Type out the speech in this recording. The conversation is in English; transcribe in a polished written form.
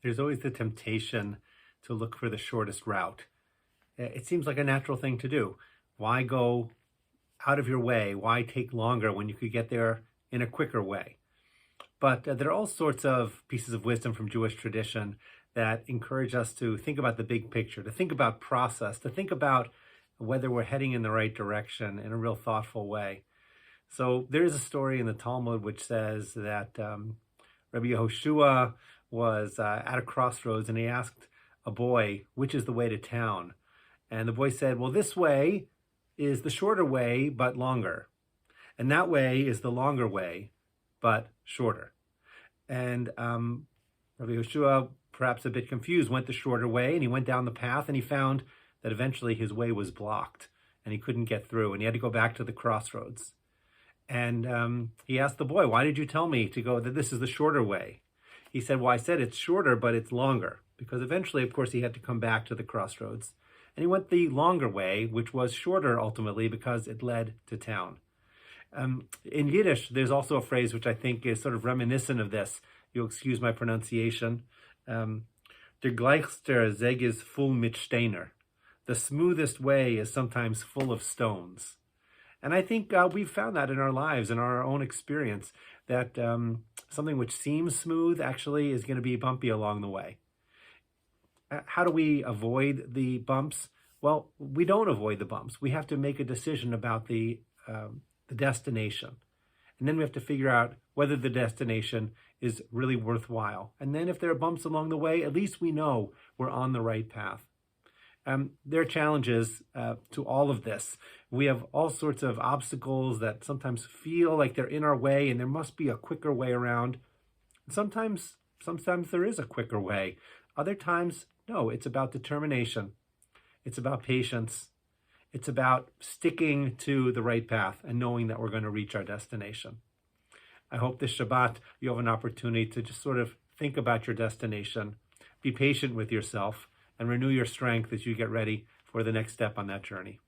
There's always the temptation to look for the shortest route. It seems like a natural thing to do. Why go out of your way? Why take longer when you could get there in a quicker way? But there are all sorts of pieces of wisdom from Jewish tradition that encourage us to think about the big picture, to think about process, to think about whether we're heading in the right direction in a real thoughtful way. So there is a story in the Talmud which says that Rabbi Yehoshua was at a crossroads and he asked a boy, which is the way to town? And the boy said, well, this way is the shorter way, but longer. And that way is the longer way, but shorter. And Rabbi Yehoshua, perhaps a bit confused, went the shorter way, and he went down the path, and he found that eventually his way was blocked, and he couldn't get through, and he had to go back to the crossroads. And he asked the boy, why did you tell me to go that this is the shorter way? He said, well, I said it's shorter, but it's longer. Because eventually, of course, he had to come back to the crossroads. And he went the longer way, which was shorter ultimately because it led to town. In Yiddish, there's also a phrase which I think is sort of reminiscent of this. You'll excuse my pronunciation. Der gleichster Zeg is full mit Steiner. The smoothest way is sometimes full of stones. And I think we've found that in our lives, in our own experience, that something which seems smooth actually is going to be bumpy along the way. How do we avoid the bumps? Well, we don't avoid the bumps. We have to make a decision about the destination. And then we have to figure out whether the destination is really worthwhile. And then if there are bumps along the way, at least we know we're on the right path. There are challenges to all of this. We have all sorts of obstacles that sometimes feel like they're in our way and there must be a quicker way around. Sometimes there is a quicker way. Other times, no, it's about determination. It's about patience. It's about sticking to the right path and knowing that we're going to reach our destination. I hope this Shabbat you have an opportunity to just sort of think about your destination, be patient with yourself, and renew your strength as you get ready for the next step on that journey.